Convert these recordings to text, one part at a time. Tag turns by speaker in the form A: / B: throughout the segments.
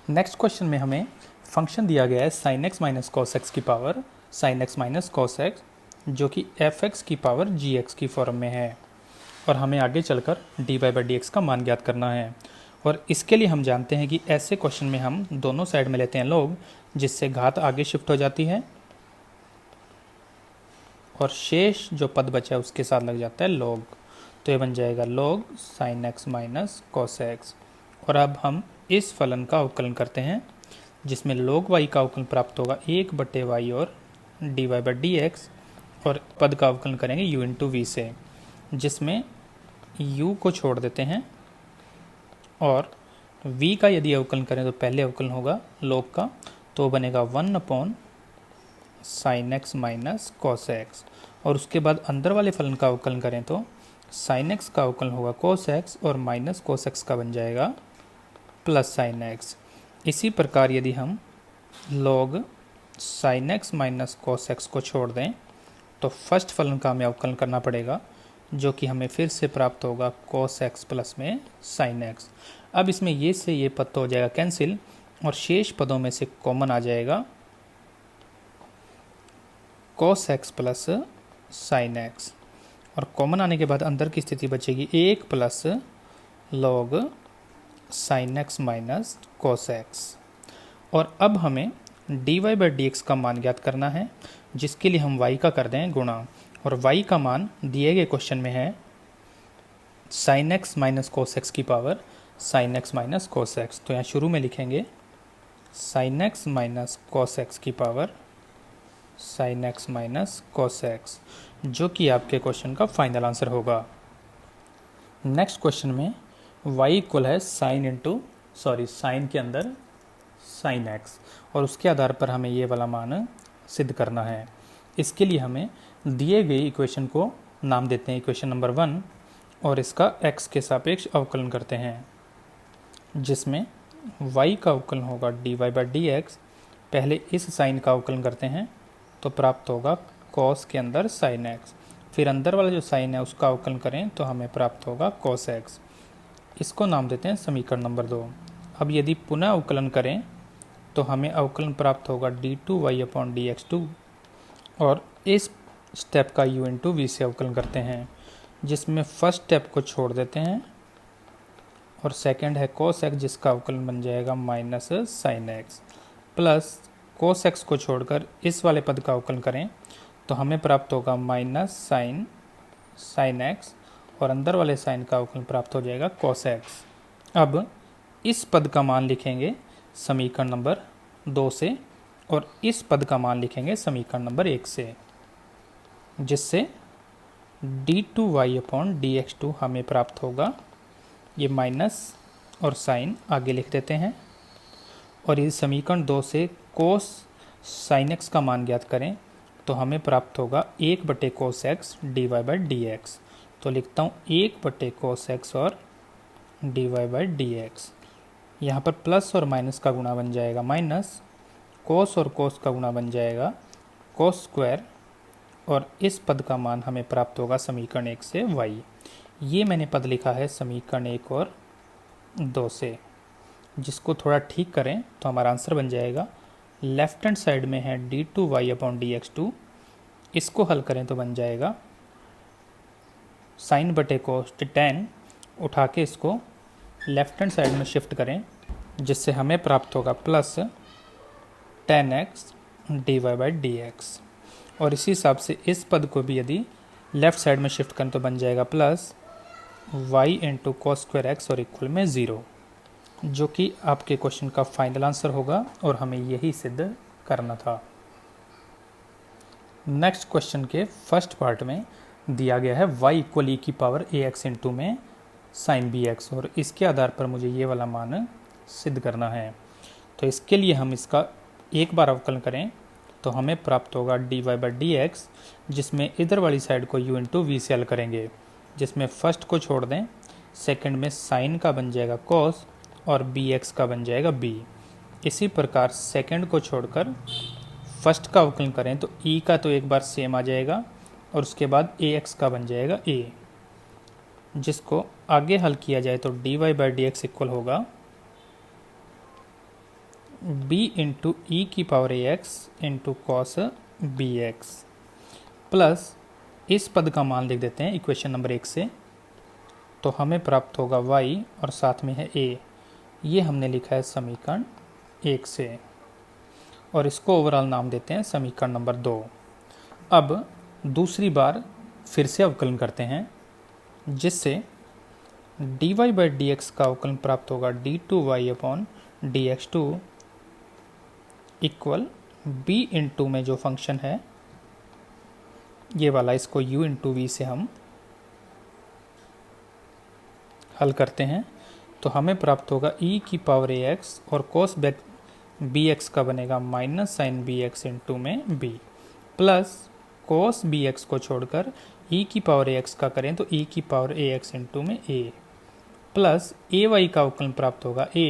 A: Next question में हमें function दिया गया है sine x minus cos x की power sine x minus cos x, जो कि एफ एक्स की पावर जी एक्स की फॉर्म में है और हमें आगे चलकर D Y by D X का मान ज्ञात करना है। और इसके लिए हम जानते हैं कि ऐसे क्वेश्चन में हम दोनों साइड में लेते हैं लॉग, जिससे घात आगे शिफ्ट हो जाती है और शेष जो पद बचा है उसके साथ लग जाता है लॉग। तो ये बन जाएगा log sign x minus cos x. और अब हम इस फलन का अवकलन करते हैं, जिसमें log y का अवकलन प्राप्त होगा 1/y और dy बाई डी एक्स, और पद का अवकलन करेंगे u इंटू वी से, जिसमें u को छोड़ देते हैं और v का यदि अवकलन करें तो पहले अवकलन होगा log का, तो बनेगा 1 sign x minus cos x. और उसके बाद अंदर वाले फलन का अवकलन करें तो साइन एक्स का अवकलन होगा कॉस एक्स और माइनस कॉस एक्स का बन जाएगा प्लस साइन एक्स। इसी प्रकार यदि हम log sign x minus cos x को छोड़ दें तो फर्स्ट फलन का हमें अवकलन करना पड़ेगा, जो कि हमें फिर से प्राप्त होगा cos x प्लस में sin x। अब इसमें ये से ये पद तो हो जाएगा कैंसिल और शेष पदों में से कॉमन आ जाएगा cos x plus sin x, और कॉमन आने के बाद अंदर की स्थिति बचेगी 1 plus log sin x minus cos x। और अब हमें dy बाई डी एक्स का मान ज्ञात करना है, जिसके लिए हम y का कर दें गुणा, और y का मान दिए गए क्वेश्चन में है sin x minus cos x की power sin x minus cos x. तो यहाँ शुरू में लिखेंगे sin x minus cos x की power sin x minus cos x, जो कि आपके क्वेश्चन का फाइनल आंसर होगा। नेक्स्ट क्वेश्चन में y इक्वल है साइन के अंदर sin x, और उसके आधार पर हमें ये वाला मान सिद्ध करना है। इसके लिए हमें दिए गए इक्वेशन को नाम देते हैं इक्वेशन नंबर 1 और इसका x के सापेक्ष अवकलन करते हैं, जिसमें y का अवकलन होगा dy बाई डी एक्स। पहले इस साइन का अवकलन करते हैं तो प्राप्त होगा cos के अंदर sin x, फिर अंदर वाला जो साइन है उसका अवकलन करें तो हमें प्राप्त होगा cos x। इसको नाम देते हैं समीकरण नंबर 2। अब यदि पुनः अवकलन करें तो हमें अवकलन प्राप्त होगा d2y अपॉन dx2, और इस स्टेप का u इंटू वी से अवकलन करते हैं, जिसमें फर्स्ट स्टेप को छोड़ देते हैं और सेकंड है cos x, जिसका अवकलन बन जाएगा minus sine x, plus cos x को छोड़कर इस वाले पद का अवकलन करें तो हमें प्राप्त होगा माइनस साइन x, और अंदर वाले साइन का अवकलन प्राप्त हो जाएगा cos x। अब इस पद का मान लिखेंगे समीकरण नंबर 2 से और इस पद का मान लिखेंगे समीकरण नंबर 1 से, जिससे d2y अपॉन dx2 हमें प्राप्त होगा। ये माइनस और साइन आगे लिख देते हैं, और इस समीकरण 2 से cos sin x का मान ज्ञात करें तो हमें प्राप्त होगा 1/cos x dy by D x. तो लिखता हूँ 1/cos x और dy बाई डी एक्स। यहाँ पर प्लस और माइनस का गुणा बन जाएगा माइनस, cos और cos का गुणा बन जाएगा cos स्क्वायर, और इस पद का मान हमें प्राप्त होगा समीकरण 1 से y। ये मैंने पद लिखा है समीकरण 1 और 2 से, जिसको थोड़ा ठीक करें तो हमारा आंसर बन जाएगा लेफ्ट हैंड साइड में है d2y अपॉन dx2, इसको हल करें तो बन जाएगा साइन बटे कोस tan, उठा के इसको लेफ्ट हैंड साइड में शिफ्ट करें, जिससे हमें प्राप्त होगा plus tan x dy by D x. और इसी हिसाब से इस पद को भी यदि लेफ्ट साइड में शिफ्ट करें तो बन जाएगा plus y into cos square x और इक्वल में 0, जो कि आपके क्वेश्चन का फाइनल आंसर होगा और हमें यही सिद्ध करना था। नेक्स्ट क्वेश्चन के फर्स्ट पार्ट में दिया गया है y इक्वल e की पावर ax इंटू में साइन बी एक्स, और इसके आधार पर मुझे ये वाला मान सिद्ध करना है। तो इसके लिए हम इसका एक बार अवकलन करें तो हमें प्राप्त होगा dy बाई डी एक्स, जिसमें इधर वाली साइड को u इंटू वी से हल करेंगे, जिसमें फर्स्ट को छोड़ दें, सेकंड में साइन का बन जाएगा cos और bx का बन जाएगा b। इसी प्रकार सेकंड को छोड़कर फर्स्ट का अवकलन करें तो e का तो एक बार सेम आ जाएगा और उसके बाद ax का बन जाएगा a, जिसको आगे हल किया जाए तो dy by D X equal होगा बी इंटू ई की पावर ए x into cos B x plus इस पद का मान लिख देते हैं इक्वेशन नंबर 1 से, तो हमें प्राप्त होगा y और साथ में है a। ये हमने लिखा है समीकरण 1 से और इसको ओवरऑल नाम देते हैं समीकरण नंबर 2। अब दूसरी बार फिर से अवकलन करते हैं, जिससे dy बाई डी एक्स का अवकलन प्राप्त होगा d2y upon D x to equal b into में जो फंक्शन है ये वाला, इसको u इंटू वी से हम हल करते हैं तो हमें प्राप्त होगा e की पावर ए एक्स और कोस बी एक्स का बनेगा minus sine b x into में b plus cos b x को छोड़कर e की पावर ए एक्स का करें तो e की पावर ए एक्स इंटू में a प्लस ए वाई का अवकलन प्राप्त होगा a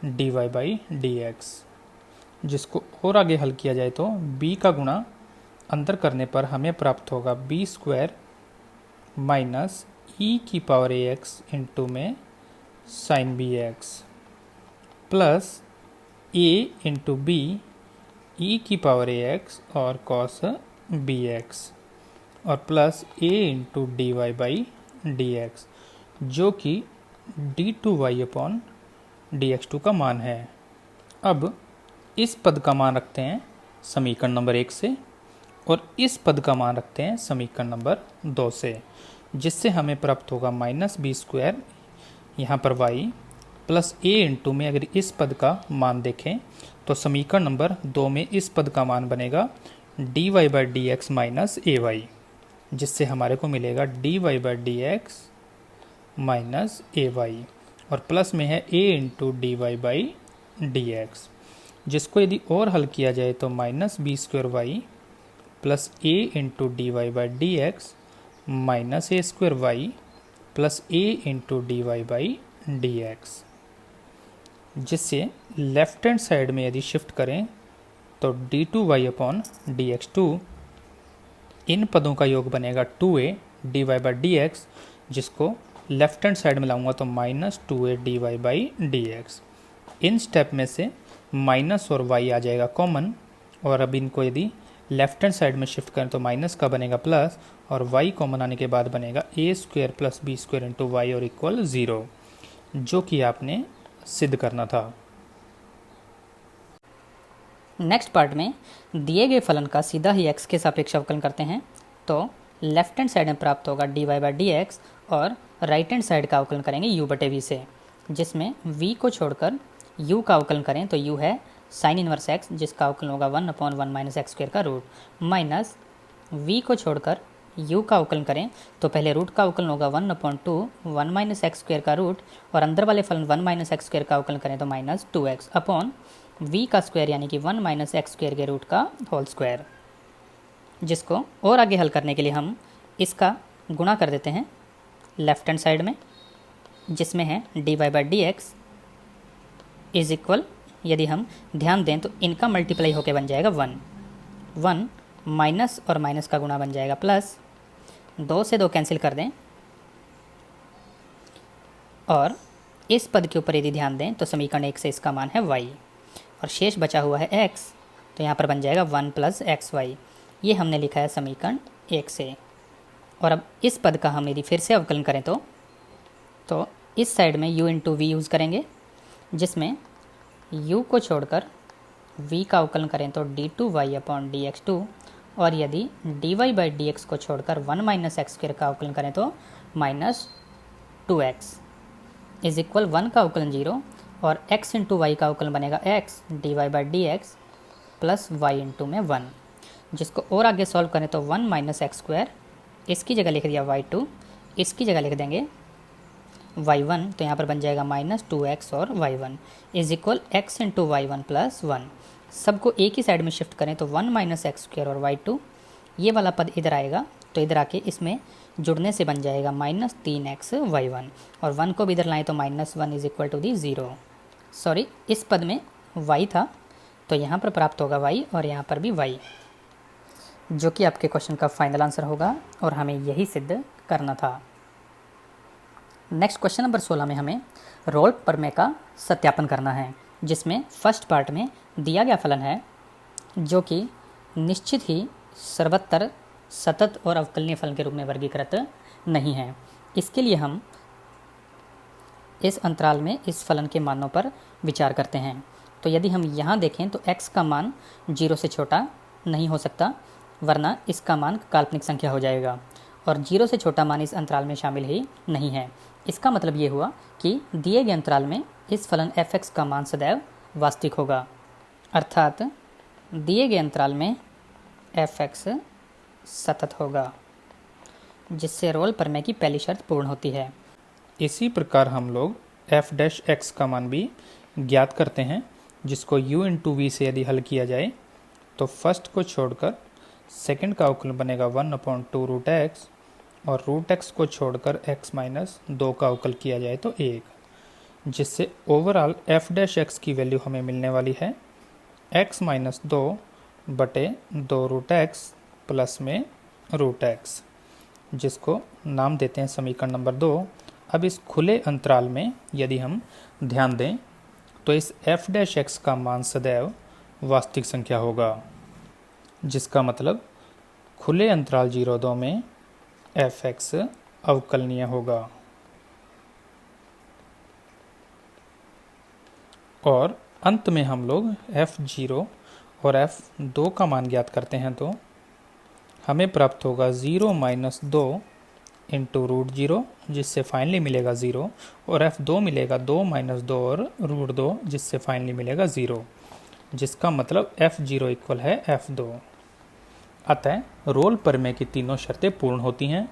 A: d Y by D x, जिसको और आगे हल किया जाए तो b का गुणा अंतर करने पर हमें प्राप्त होगा बी स्क्वायर माइनस ई की पावर ए एक्स इंटू में साइन बी एक्स प्लस ए इंटू बी ई की पावर ए एक्स और कॉस बी एक्स और plus A into D Y by D x, जो कि d two Y upon D x two का मान है। अब इस पद का मान रखते हैं समीकरण नंबर 1 से और इस पद का मान रखते हैं समीकरण नंबर 2 से, जिससे हमें प्राप्त होगा माइनस बी स्क्वायर यहाँ पर y प्लस ए इंटू में अगर इस पद का मान देखें तो समीकरण नंबर 2 में इस पद का मान बनेगा D Y by D X minus A Y, जिससे हमारे को मिलेगा D Y by D X minus A Y और प्लस में है A into D Y by D x, जिसको यदि और हल किया जाए तो minus B square Y plus A into D Y by D X minus A square Y plus A into D Y by D X, जिससे left hand side में यदि शिफ्ट करें तो D two Y upon D x two, इन पदों का योग बनेगा 2a D Y by D x, जिसको लेफ्ट हैंड साइड में लाऊंगा तो minus 2a D Y by D X. इन स्टेप में से माइनस और y आ जाएगा कॉमन और अब इनको यदि लेफ्ट हैंड साइड में शिफ्ट करें तो माइनस का बनेगा प्लस और y कॉमन आने के बाद बनेगा A square plus B square into Y और इक्वल 0, जो कि आपने सिद्ध करना था।
B: नेक्स्ट पार्ट में दिए गए फलन का सीधा ही x के सापेक्ष अवकलन करते हैं, तो लेफ्ट हैंड साइड में प्राप्त होगा d Y by D x और राइट हैंड साइड का अवकलन करेंगे u बटे v से, जिसमें v को छोड़कर u का अवकलन करें तो u है साइन इनवर्स x, जिसका अवकलन होगा 1 अपॉन 1 माइनस एक्स स्क्वायर का रूट, माइनस v को छोड़कर u का अवकलन करें तो पहले रूट का अवकलन होगा 1 अपॉन 2 1 माइनस एक्स स्क्वायर का रूट और अंदर वाले फलन 1 माइनस एक्स स्क्वायर का अवकलन करें तो माइनस 2x अपॉन v का स्क्वायर यानी कि 1 माइनस एक्स स्क्वायर के रूट का होल स्क्वायर, जिसको और आगे हल करने के लिए हम इसका गुणा कर देते हैं लेफ्ट हैंड साइड में, जिसमें है d Y by D x is equal, यदि हम ध्यान दें तो इनका मल्टीप्लाई होकर बन जाएगा 1 माइनस और माइनस का गुणा बन जाएगा प्लस, 2 से 2 कैंसिल कर दें और इस पद के ऊपर यदि ध्यान दें तो समीकरण 1 से इसका मान है y और शेष बचा हुआ है x, तो यहाँ पर बन जाएगा 1 प्लस एक्स वाई। ये हमने लिखा है समीकरण 1 से। और अब इस पद का हम यदि फिर से अवकलन करें तो इस साइड में u इंटू वी यूज़ करेंगे, जिसमें u को छोड़कर v का अवकलन करें तो D two Y upon D x two और यदि d Y by D x को छोड़कर 1 माइनस एक्स स्क्वायर का अवकलन करें तो माइनस 2x इज इक्वल 1 का अवकलन 0 और x इंटू वाई का अवकलन बनेगा x d Y by D x plus y into में 1, जिसको और आगे सॉल्व करें तो 1 माइनस एक्स स्क्वायर, इसकी जगह लिख दिया y2, इसकी जगह लिख देंगे y1, तो यहाँ पर बन जाएगा माइनस 2x और y1 is equal x into y one plus 1। सबको एक ही साइड में शिफ्ट करें तो 1 माइनस एक्स स्क्वायर और y2, ये वाला पद इधर आएगा तो इधर आके इसमें जुड़ने से बन जाएगा माइनस 3x y1 और 1 को भी इधर लाएँ तो minus 1 is equal to the 0। Sorry, इस पद में y था तो यहाँ पर प्राप्त होगा y और यहाँ पर भी y, जो कि आपके क्वेश्चन का फाइनल आंसर होगा और हमें यही सिद्ध करना था। नेक्स्ट क्वेश्चन नंबर 16 में हमें रोल प्रमेय का सत्यापन करना है। जिसमें फर्स्ट पार्ट में दिया गया फलन है जो कि निश्चित ही सर्वत्र सतत और अवकलनीय फलन के रूप में वर्गीकृत नहीं है। इसके लिए हम इस अंतराल में इस फलन के मानों पर विचार करते हैं। तो यदि हम यहाँ देखें तो x का मान 0 से छोटा नहीं हो सकता, वरना इसका मान काल्पनिक संख्या हो जाएगा, और 0 से छोटा मान इस अंतराल में शामिल ही नहीं है। इसका मतलब ये हुआ कि दिए गए अंतराल में इस फलन f(x) का मान सदैव वास्तविक होगा, अर्थात दिए गए अंतराल में f(x) सतत होगा, जिससे रोल प्रमेय की पहली शर्त पूर्ण होती है।
A: इसी प्रकार हम लोग f(x) का मान भी ज्ञात करते हैं, जिसको u/v से यदि हल किया जाए तो फर्स्ट को छोड़कर सेकंड का अवकलन बनेगा 1/2√x, और √x को छोड़कर x माइनस 2 का अवकल किया जाए तो 1, जिससे ओवरऑल f(x) की वैल्यू हमें मिलने वाली है x माइनस 2/2√x प्लस में √x, जिसको नाम देते हैं समीकरण नंबर 2। अब इस खुले अंतराल में यदि हम ध्यान दें तो इस f(x) का मान सदैव वास्तविक संख्या होगा, जिसका मतलब खुले अंतराल 0-2 में f(x) अवकलनीय होगा। और अंत में हम लोग f(0) और f(2) का मान ज्ञात करते हैं तो हमें प्राप्त होगा 0 माइनस 2 इंटू √0, जिससे फाइनली मिलेगा 0, और f(2) मिलेगा 2 माइनस 2 और √2, जिससे फाइनली मिलेगा 0, जिसका मतलब f(0) इक्वल है f(2). अतः रोल प्रमेय की तीनों शर्तें पूर्ण होती हैं।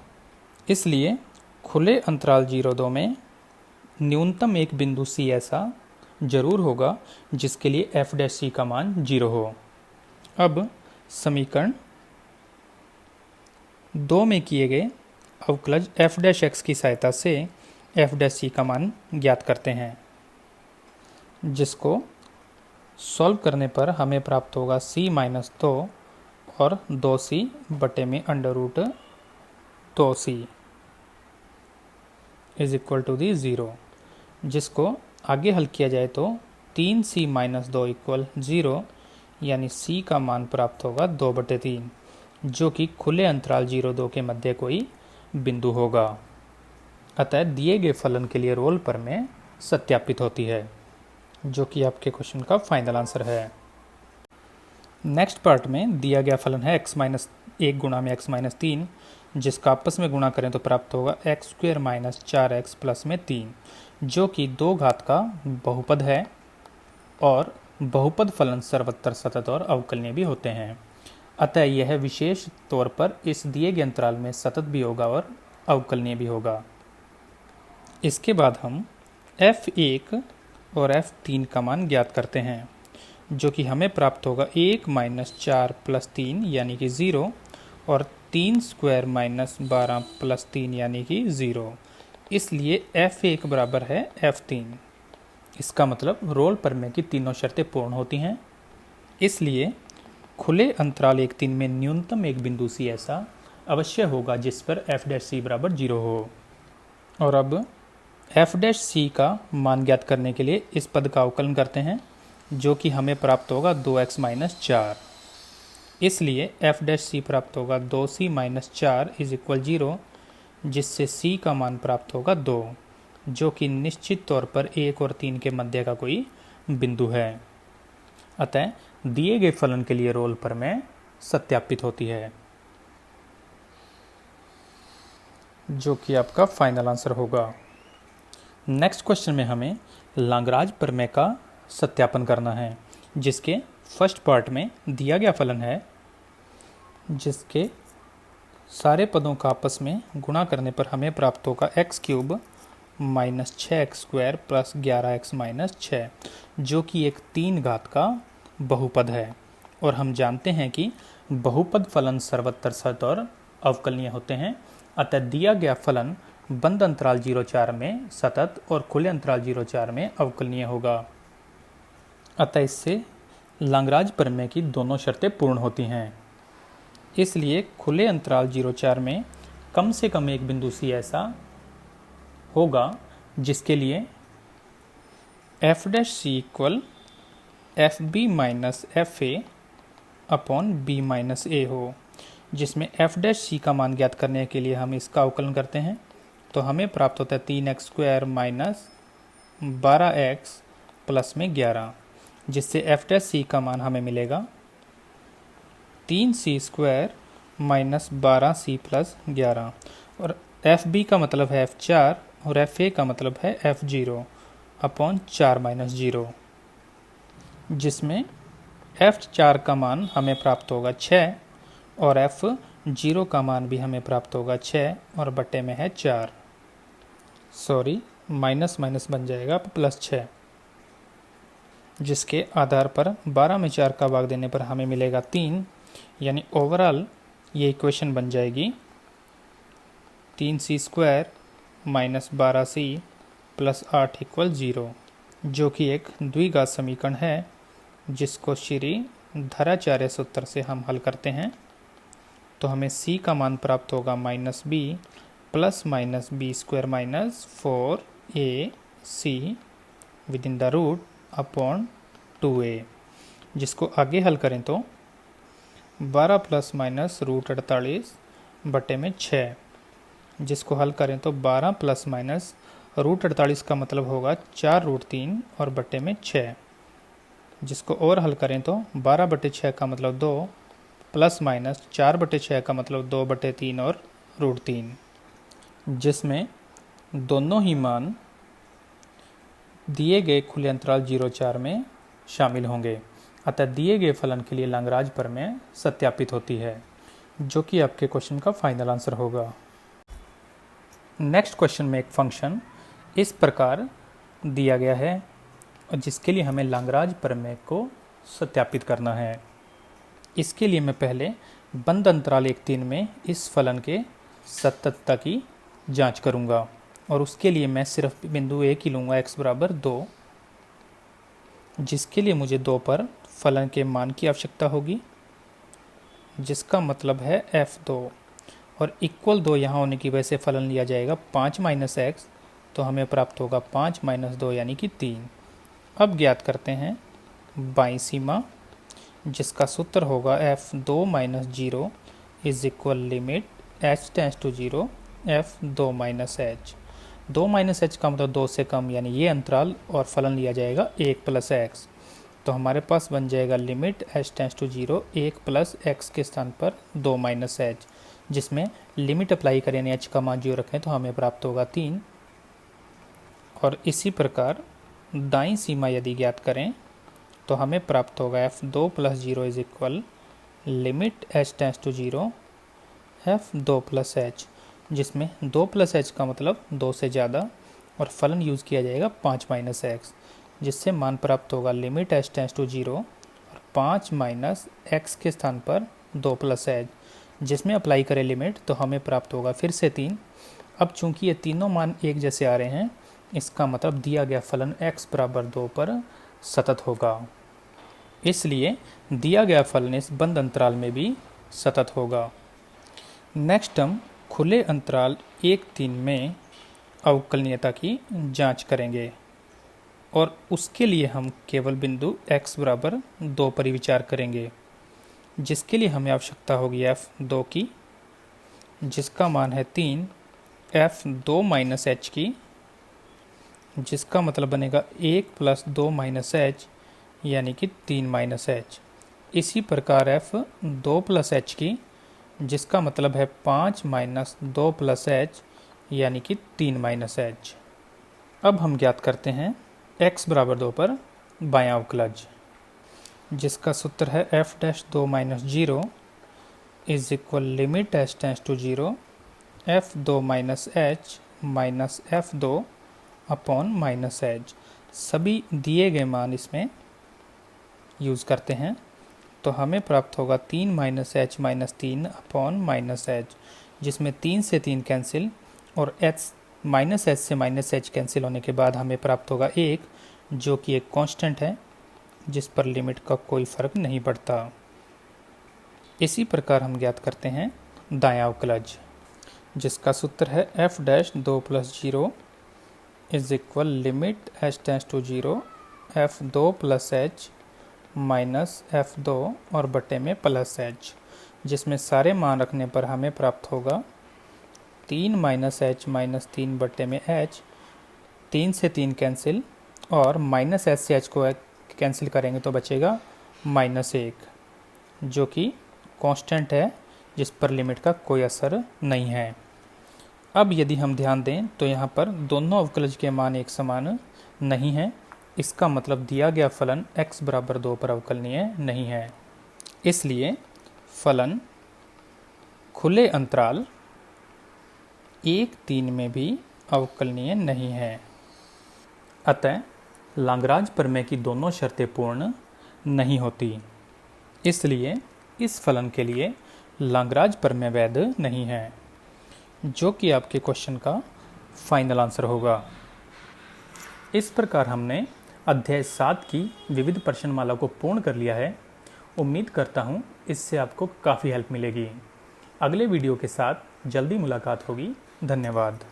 A: इसलिए खुले अंतराल 0-2 में न्यूनतम एक बिंदु C ऐसा जरूर होगा जिसके लिए f(c) का मान 0 हो। अब समीकरण 2 में किए गए अवकलज f(x) की सहायता से f(c) का मान ज्ञात करते हैं, जिसको सॉल्व करने पर हमें प्राप्त होगा c माइनस 2 और 2c बटे में √2c is equal to the 0, जिसको आगे हल किया जाए तो 3c माइनस 2 इक्वल 0, यानी c का मान प्राप्त होगा 2/3, जो कि खुले अंतराल 0-2 के मध्य कोई बिंदु होगा। अतः दिए गए फलन के लिए रोल प्रमेय सत्यापित होती है, जो कि आपके क्वेश्चन का फाइनल आंसर है। नेक्स्ट पार्ट में दिया गया फलन है x माइनस 1 गुणा में x माइनस 3, जिसका आपस में गुणा करें तो प्राप्त होगा x² माइनस 4x प्लस में 3, जो कि 2 घात का बहुपद है, और बहुपद फलन सर्वत्र सतत और अवकलनीय भी होते हैं। अतः यह विशेष तौर पर इस दिए गए अंतराल में सतत भी होगा और अवकलनीय भी होगा। इसके बाद हम f(1) और f(3) का मान ज्ञात करते हैं, जो कि हमें प्राप्त होगा 1 माइनस 4 प्लस 3 यानी कि 0, और 3 स्क्वायर माइनस 12 प्लस 3 यानी कि 0। इसलिए f(1) बराबर है f(3). इसका मतलब रोल प्रमेय की तीनों शर्तें पूर्ण होती हैं। इसलिए खुले अंतराल 1-3 में न्यूनतम एक बिंदु C ऐसा अवश्य होगा जिस पर f(c) बराबर 0 हो। और अब f(c) का मान ज्ञात करने के लिए इस पद का अवकलन करते हैं, जो कि हमें प्राप्त होगा 2x माइनस 4। इसलिए f(c) प्राप्त होगा 2c माइनस 4 इज इक्वल 0, जिससे c का मान प्राप्त होगा 2, जो कि निश्चित तौर पर 1 और 3 के मध्य का कोई बिंदु है। अतः दिए गए फलन के लिए रोल प्रमेय सत्यापित होती है, जो कि आपका फाइनल आंसर होगा। नेक्स्ट क्वेश्चन में हमें लाग्रांज प्रमेय का सत्यापन करना है, जिसके फर्स्ट पार्ट में दिया गया फलन है, जिसके सारे पदों का आपस में गुणा करने पर हमें प्राप्त होगा x³ minus 6x² plus 11x minus 6, जो कि एक 3 घात का बहुपद है। और हम जानते हैं कि बहुपद फलन सर्वत्र सतत और अवकलनीय होते हैं। अतः दिया गया फलन बंद अंतराल 0-4 में सतत और खुले अंतराल 0-4 में अवकलनीय होगा। अतः इससे लाग्रांज प्रमेय की दोनों शर्तें पूर्ण होती हैं। इसलिए खुले अंतराल 0-4 में कम से कम एक बिंदु C ऐसा होगा जिसके लिए f(c) equal F B minus F A upon B minus A हो, जिसमें एफ डैश सी का मान ज्ञात करने के लिए हम इसका अवकलन करते हैं। तो हमें प्राप्त होता है 3x² माइनस 12x प्लस में 11, जिससे एफ डैश सी का मान हमें मिलेगा 3c² माइनस 12c प्लस 11। और एफ बी का मतलब है f4 और एफ ए का मतलब है f0 अपॉन 4 माइनस 0, जिसमें f4 का मान हमें प्राप्त होगा 6 और f0 का मान भी हमें प्राप्त होगा 6 और बटे में है 4, सॉरी माइनस माइनस बन जाएगा प्लस 6, जिसके आधार पर 12 में 4 का भाग देने पर हमें मिलेगा 3, यानी ओवरऑल ये इक्वेशन बन जाएगी 3c² minus 12c plus 8 equal 0, जो कि एक द्विघात समीकरण है जिसको श्री धराचार्य सूत्र से हम हल करते हैं। तो हमें c का मान प्राप्त होगा minus b plus minus b² minus 4ac within the root upon 2a, जिसको आगे हल करें तो 12 प्लस माइनस रूट 48 बटे में 6, जिसको हल करें तो 12 प्लस माइनस रूट 48 का मतलब होगा 4 रूट 3 और बटे में 6, जिसको और हल करें तो 12 बटे 6 का मतलब 2 प्लस माइनस 4 बटे 6 का मतलब 2 बटे 3 और रूट 3, जिसमें दोनों ही मान दिए गए खुले अंतराल 0-4 में शामिल होंगे। अतः दिए गए फलन के लिए लैग्रांज प्रमेय सत्यापित होती है, जो कि आपके क्वेश्चन का फाइनल आंसर होगा। नेक्स्ट क्वेश्चन में एक फंक्शन इस प्रकार दिया गया है और जिसके लिए हमें लैग्रांज प्रमेय को सत्यापित करना है। इसके लिए मैं पहले बंद अंतराल 1-3 में इस फलन के सततता की जांच करूंगा और उसके लिए मैं सिर्फ बिंदु एक ही लूँगा x बराबर 2, जिसके लिए मुझे 2 पर फलन के मान की आवश्यकता होगी, जिसका मतलब है f2 और इक्वल 2 यहाँ होने की वजह से फलन लिया जाएगा 5 माइनस एक्स, तो हमें प्राप्त होगा 5 माइनस 2 यानी कि 3। अब ज्ञात करते हैं बाईं सीमा, जिसका सूत्र होगा f2 minus 0 is equal limit h tends to 0 f2 minus h। 2 minus h का मतलब 2 से कम, यानी ये अंतराल, और फलन लिया जाएगा 1 प्लस x। तो हमारे पास बन जाएगा limit h tends to 0 1 plus x के स्थान पर 2 माइनस h, जिसमें लिमिट अप्लाई करें यानी h का मान 0 रखें तो हमें प्राप्त होगा 3। और इसी प्रकार दाईं सीमा यदि ज्ञात करें तो हमें प्राप्त होगा f2 plus 0 is equal limit h tends to 0 f2 plus h, जिसमें 2 प्लस h का मतलब 2 से ज़्यादा और फलन यूज़ किया जाएगा 5 माइनस x, जिससे मान प्राप्त होगा लिमिट h टेंस टू 0 और 5 माइनस x के स्थान पर 2 प्लस h, जिसमें अप्लाई करें लिमिट तो हमें प्राप्त होगा फिर से 3। अब चूंकि ये तीनों मान एक जैसे आ रहे हैं, इसका मतलब दिया गया फलन x बराबर 2 पर सतत होगा, इसलिए दिया गया फलन इस बंद अंतराल में भी सतत होगा। नेक्स्ट हम खुले अंतराल 1-3 में अवकलनीयता की जांच करेंगे और उसके लिए हम केवल बिंदु x बराबर 2 पर ही विचार करेंगे, जिसके लिए हमें आवश्यकता होगी f2 की, जिसका मान है 3, f2 माइनस h की, जिसका मतलब बनेगा 1 प्लस 2 माइनस h यानी कि 3 माइनस h। इसी प्रकार f2 प्लस h की, जिसका मतलब है 5 माइनस 2 प्लस h यानी कि 3 माइनस h। अब हम ज्ञात करते हैं x बराबर 2 पर बायां अवकलज, जिसका सूत्र है f'2 minus 0 is equal limit h tends to 0 f2 minus h minus f2 upon minus h। सभी दिए गए मान इसमें यूज़ करते हैं तो हमें प्राप्त होगा 3 minus h minus 3 upon minus h, जिसमें 3 से 3 कैंसिल और h माइनस h से माइनस h कैंसिल होने के बाद हमें प्राप्त होगा 1, जो कि एक कांस्टेंट है जिस पर लिमिट का कोई फर्क नहीं पड़ता। इसी प्रकार हम ज्ञात करते हैं दायां अवकलज, जिसका सूत्र है f'2 plus 0 is equal limit h tends to 0 f2 plus h minus F2 और बटे में प्लस H, जिसमें सारे मान रखने पर हमें प्राप्त होगा 3 माइनस H माइनस 3 बटे में H, 3 से 3 कैंसिल और माइनस H से H को कैंसिल करेंगे तो बचेगा -1, जो कि कांस्टेंट है जिस पर लिमिट का कोई असर नहीं है। अब यदि हम ध्यान दें तो यहाँ पर दोनों अवकलज के मान एक समान नहीं हैं। इसका मतलब दिया गया फलन x बराबर 2 पर अवकलनीय नहीं है। इसलिए फलन खुले अंतराल 1-3 में भी अवकलनीय नहीं है। अतः लाग्रांज प्रमेय की दोनों शर्तें पूर्ण नहीं होती। इसलिए इस फलन के लिए लाग्रांज प्रमेय वैध नहीं है, जो कि आपके क्वेश्चन का फाइनल आंसर होगा। इस प्रकार हमने अध्याय 7 की विविध प्रश्नमाला को पूर्ण कर लिया है। उम्मीद करता हूँ इससे आपको काफ़ी हेल्प मिलेगी। अगले वीडियो के साथ जल्दी मुलाकात होगी। धन्यवाद।